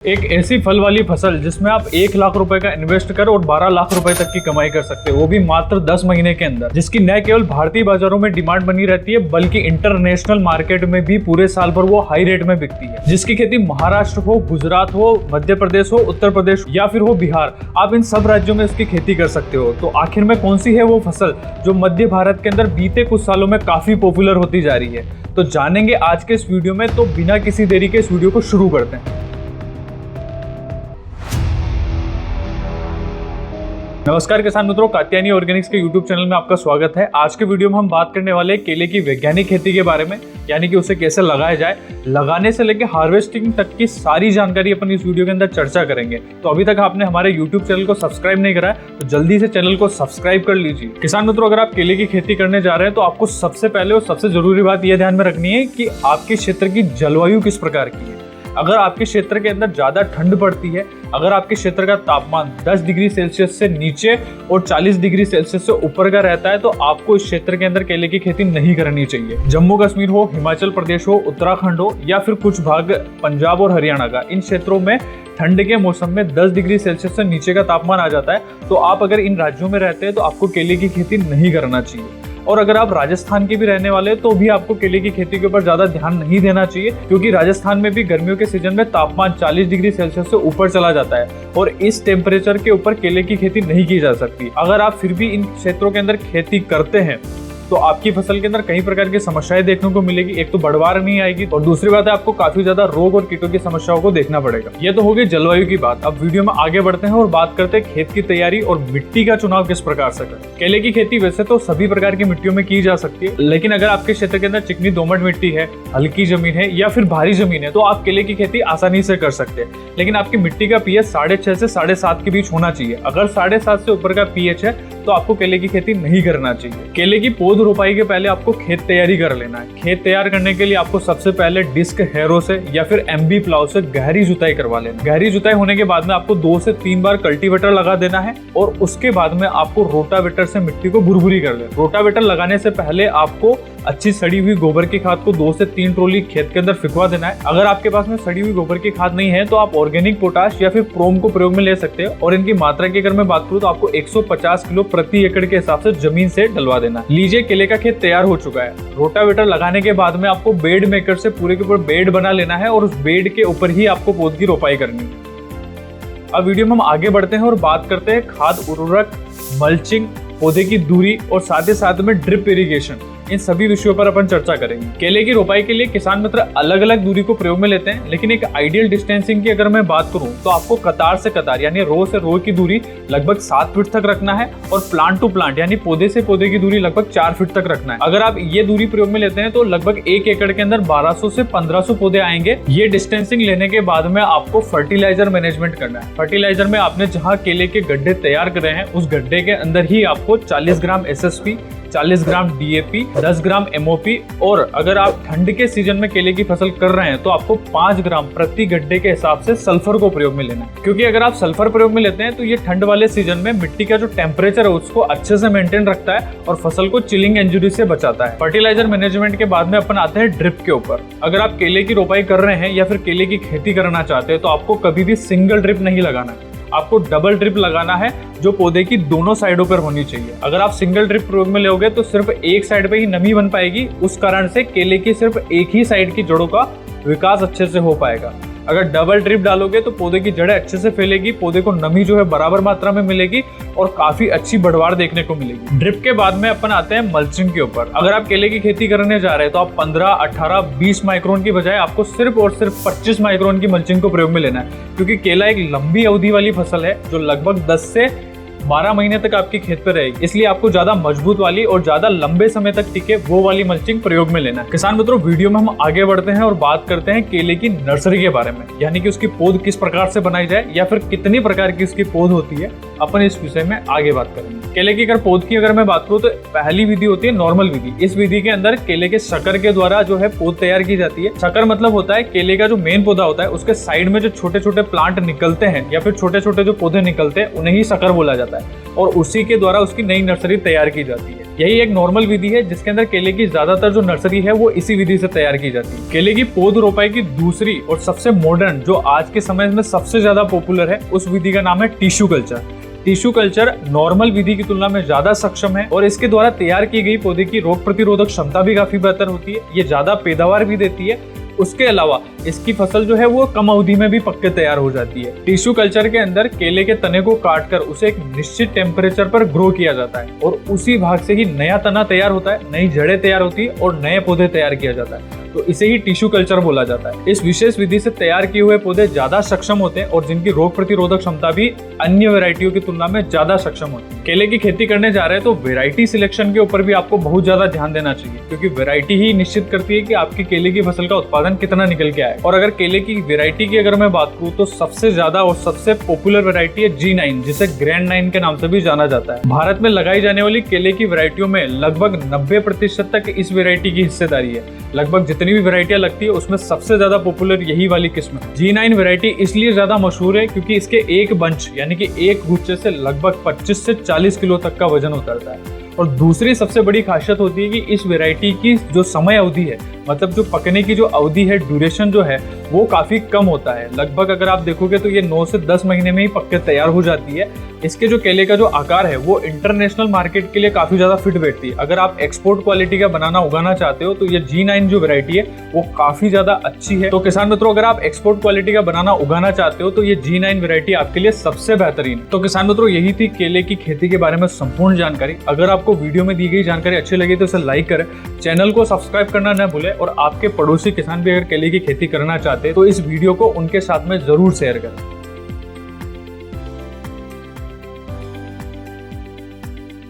एक ऐसी फल वाली फसल जिसमें आप 1 लाख रुपए का इन्वेस्ट कर और 12 लाख रुपए तक की कमाई कर सकते हो, वो भी मात्र 10 महीने के अंदर, जिसकी न केवल भारतीय बाजारों में डिमांड बनी रहती है बल्कि इंटरनेशनल मार्केट में भी पूरे साल भर वो हाई रेट में बिकती है। जिसकी खेती महाराष्ट्र हो, गुजरात हो, मध्य प्रदेश हो, उत्तर प्रदेश या फिर हो बिहार, आप इन सब राज्यों में इसकी खेती कर सकते हो। तो आखिर में कौन सी है वो फसल जो मध्य भारत के अंदर बीते कुछ सालों में काफी पॉपुलर होती जा रही है, तो जानेंगे आज के इस वीडियो में। तो बिना किसी देरी के इस वीडियो को शुरू करते हैं। नमस्कार किसान मित्रों, कात्यायनी ऑर्गेनिक्स के YouTube चैनल में आपका स्वागत है। आज के वीडियो में हम बात करने वाले हैं केले की वैज्ञानिक खेती के बारे में, यानी कि उसे कैसे लगाया जाए, लगाने से लेकर हार्वेस्टिंग तक की सारी जानकारी अपन इस वीडियो के अंदर चर्चा करेंगे। तो अभी तक आपने हमारे YouTube चैनल को सब्सक्राइब नहीं करा है तो जल्दी से चैनल को सब्सक्राइब कर लीजिए। किसान मित्रों, अगर आप केले की खेती करने जा रहे हैं तो आपको सबसे पहले और सबसे जरूरी बात यह ध्यान में रखनी है कि आपके क्षेत्र की जलवायु किस प्रकार की है। अगर आपके क्षेत्र के अंदर ज्यादा ठंड पड़ती है, अगर आपके क्षेत्र का तापमान 10 डिग्री सेल्सियस से नीचे और 40 डिग्री सेल्सियस से ऊपर का रहता है, तो आपको इस क्षेत्र के अंदर केले की खेती नहीं करनी चाहिए। जम्मू कश्मीर हो, हिमाचल प्रदेश हो, उत्तराखंड हो या फिर कुछ भाग पंजाब और हरियाणा का, इन क्षेत्रों में ठंड के मौसम में 10 डिग्री सेल्सियस से नीचे का तापमान आ जाता है। तो आप अगर इन राज्यों में रहते हैं तो आपको केले की खेती नहीं करना चाहिए। और अगर आप राजस्थान के भी रहने वाले हैं तो भी आपको केले की खेती के ऊपर ज्यादा ध्यान नहीं देना चाहिए, क्योंकि राजस्थान में भी गर्मियों के सीजन में तापमान 40 डिग्री सेल्सियस से ऊपर चला जाता है और इस टेम्परेचर के ऊपर केले की खेती नहीं की जा सकती। अगर आप फिर भी इन क्षेत्रों के अंदर खेती करते हैं तो आपकी फसल के अंदर कई प्रकार की समस्याएं देखने को मिलेगी। एक तो बढ़वार नहीं आएगी और दूसरी बात है आपको काफी ज्यादा रोग और कीटों की समस्याओं को देखना पड़ेगा। ये तो होगी जलवायु की बात। अब वीडियो में आगे बढ़ते हैं और बात करते हैं खेत की तैयारी और मिट्टी का चुनाव किस प्रकार से करें। केले की खेती वैसे तो सभी प्रकार की मिट्टियों में की जा सकती है, लेकिन अगर आपके क्षेत्र के अंदर चिकनी दोमट मिट्टी है, हल्की जमीन है या फिर भारी जमीन है तो आप केले की खेती आसानी से कर सकते हैं। लेकिन आपकी मिट्टी का पीएच 6.5 से 7.5 के बीच होना चाहिए। अगर 7.5 से ऊपर का पीएच है तो आपको केले की खेती नहीं करना चाहिए। केले की पौध रोपाई के पहले आपको खेत तैयारी कर लेना है। खेत तैयार करने के लिए आपको सबसे पहले डिस्क हैरो से या फिर एमबी प्लाव से गहरी जुताई करवा लेना। गहरी जुताई होने के बाद में आपको 2 से 3 बार कल्टीवेटर लगा देना है और उसके बाद में आपको रोटावेटर से मिट्टी को भुरभुरी कर लेना। रोटावेटर लगाने से पहले आपको अच्छी सड़ी हुई गोबर की खाद को 2 से 3 ट्रॉली खेत के अंदर फिकवा देना है। अगर आपके पास में सड़ी हुई गोबर की खाद नहीं है तो आप ऑर्गेनिक पोटाश या फिर प्रोम को प्रयोग में ले सकते हो और इनकी मात्रा की अगर मैं बात करूं तो आपको 150 किलो प्रति एकड़ के हिसाब से जमीन से डलवा देना। लीजिए, केले का खेत तैयार हो चुका है। रोटावेटर लगाने के बाद में आपको बेड मेकर से पूरे के पूरे बेड बना लेना है और उस बेड के ऊपर ही आपको पौध की रोपाई करनी है। अब वीडियो में हम आगे बढ़ते हैं और बात करते हैं खाद, उर्वरक, मल्चिंग, पौधे की दूरी और साथ ही साथ में ड्रिप इरिगेशन। इन सभी विषयों पर अपन चर्चा करेंगे। केले की रोपाई के लिए किसान मित्र अलग अलग दूरी को प्रयोग में लेते हैं, लेकिन एक आइडियल डिस्टेंसिंग की अगर मैं बात करूं तो आपको कतार से कतार यानी रो से रो की दूरी लगभग 7 फीट तक रखना है और प्लांट टू प्लांट यानी पौधे से पौधे की दूरी लगभग 4 फीट तक रखना है। अगर आप ये दूरी प्रयोग में लेते हैं तो लगभग 1 एकड़ के अंदर 1200 से 1500 पौधे आएंगे। ये डिस्टेंसिंग लेने के बाद में आपको फर्टिलाइजर मैनेजमेंट करना है। फर्टिलाइजर में आपने जहाँ केले के गड्ढे तैयार करे हैं उस गड्ढे के अंदर ही आपको 40 ग्राम SSP, 40 ग्राम DAP, 10 ग्राम MOP और अगर आप ठंड के सीजन में केले की फसल कर रहे हैं तो आपको 5 ग्राम प्रति गड्ढे के हिसाब से सल्फर को प्रयोग में लेना है। क्योंकि अगर आप सल्फर प्रयोग में लेते हैं तो ये ठंड वाले सीजन में मिट्टी का जो टेम्परेचर है उसको अच्छे से मेंटेन रखता है और फसल को चिलिंग इंजरी से बचाता है। फर्टिलाइजर मैनेजमेंट के बाद में अपन आते हैं ड्रिप के ऊपर। अगर आप केले की रोपाई कर रहे हैं या फिर केले की खेती करना चाहते हैं तो आपको कभी भी सिंगल ड्रिप नहीं लगाना है, आपको डबल ड्रिप लगाना है जो पौधे की दोनों साइडों पर होनी चाहिए। अगर आप सिंगल ड्रिप प्रयोग में लोगे तो सिर्फ एक साइड पे ही नमी बन पाएगी, उस कारण से केले की सिर्फ एक ही साइड की जड़ों का विकास अच्छे से हो पाएगा। अगर डबल ड्रिप डालोगे तो पौधे की जड़ें अच्छे से फैलेगी, पौधे को नमी जो है बराबर मात्रा में मिलेगी और काफी अच्छी बढ़वार देखने को मिलेगी। ड्रिप के बाद में अपन आते हैं मल्चिंग के ऊपर। अगर आप केले की खेती करने जा रहे हैं तो आप 15, 18, 20 माइक्रोन की बजाय आपको सिर्फ और सिर्फ 25 माइक्रोन की मल्चिंग को प्रयोग में लेना है, क्योंकि केला एक लंबी अवधि वाली फसल है जो लगभग 10 से 12 महीने तक आपके खेत पे रहेगी। इसलिए आपको ज्यादा मजबूत वाली और ज्यादा लंबे समय तक टिके वो वाली मल्चिंग प्रयोग में लेना है। किसान मित्रों, वीडियो में हम आगे बढ़ते हैं और बात करते हैं केले की नर्सरी के बारे में, यानी कि उसकी पौध किस प्रकार से बनाई जाए या फिर कितनी प्रकार की उसकी पौध होती है। अपन इस विषय में आगे बात करेंगे। केले की पौध की अगर मैं बात करूँ तो पहली विधि होती है नॉर्मल विधि। इस विधि के अंदर केले के शकर के द्वारा जो है पौध तैयार की जाती है। शकर मतलब होता है केले का जो मेन पौधा होता है उसके साइड में जो छोटे छोटे प्लांट निकलते हैं या फिर छोटे छोटे जो पौधे निकलते हैं उन्हें ही शकर बोला जाता है और उसी के द्वारा उसकी नई नर्सरी तैयार की जाती है। यही एक नॉर्मल विधि है जिसके अंदर केले की ज्यादातर जो नर्सरी है वो इसी विधि से तैयार की जाती है। केले की पौध रोपाई की दूसरी और सबसे मॉडर्न, जो आज के समय में सबसे ज्यादा पॉपुलर है, उस विधि का नाम है tissue culture. Tissue culture normal विधि की तुलना में ज्यादा सक्षम है और इसके द्वारा तैयार की गई पौधे की रोग प्रतिरोधक क्षमता भी काफी बेहतर होती है। ये ज्यादा पैदावार भी देती है। उसके अलावा इसकी फसल जो है वो कम अवधि में भी पक के तैयार हो जाती है। टिश्यू कल्चर के अंदर केले के तने को काटकर उसे एक निश्चित टेम्परेचर पर ग्रो किया जाता है और उसी भाग से ही नया तना तैयार होता है, नई जड़ें तैयार होती है और नए पौधे तैयार किया जाता है। तो इसे ही टिश्यू कल्चर बोला जाता है। इस विशेष विधि से तैयार किए हुए पौधे ज्यादा सक्षम होते हैं और जिनकी रोग प्रतिरोधक क्षमता भी अन्य वैरायटियों की तुलना में ज्यादा सक्षम होती है। केले की खेती करने जा रहे हैं तो वैरायटी सिलेक्शन के ऊपर भी आपको बहुत ज्यादा ध्यान देना चाहिए, क्योंकि वैरायटी ही निश्चित करती है कि आपकी केले की फसल का उत्पादन कितना निकल के आए। और अगर केले की वैरायटी की अगर मैं बात करूँ तो सबसे ज्यादा और सबसे पॉपुलर वैरायटी है G9, जिसे ग्रैंड 9 के नाम से भी जाना जाता है। भारत में लगाई जाने वाली केले की वैरायटियों में लगभग 90% तक इस वैरायटी की हिस्सेदारी है। लगभग जितनी भी वैरायटियां लगती है उसमें सबसे ज्यादा पॉपुलर यही वाली किस्म है। G9 वैरायटी इसलिए ज्यादा मशहूर है क्योंकि इसके एक बंच यानी कि एक गुच्छे से लगभग 25 से 40 किलो तक का वजन उतरता है। और दूसरी सबसे बड़ी खासियत होती है कि इस वैरायटी की जो समय अवधि है, मतलब जो पकने की जो अवधि है, ड्यूरेशन जो है वो काफी कम होता है। लगभग अगर आप देखोगे तो ये 9 से 10 महीने में ही पक के तैयार हो जाती है। इसके जो केले का जो आकार है वो इंटरनेशनल मार्केट के लिए काफी ज्यादा फिट बैठती है। अगर आप एक्सपोर्ट क्वालिटी का बनाना उगाना चाहते हो तो ये G9 जो वैरायटी है वो काफी ज्यादा अच्छी है। तो किसान मित्रों, अगर आप एक्सपोर्ट क्वालिटी का बनाना उगाना चाहते हो तो ये G9 वैरायटी आपके लिए सबसे बेहतरीन है। तो किसान मित्रों, यही थी केले की खेती के बारे में संपूर्ण जानकारी। अगर आपको वीडियो में दी गई जानकारी अच्छी लगी तो इसे लाइक करें, चैनल को सब्सक्राइब करना न भूलें और आपके पड़ोसी किसान भी अगर केले की खेती करना चाहते हैं तो इस वीडियो को उनके साथ में जरूर शेयर करें।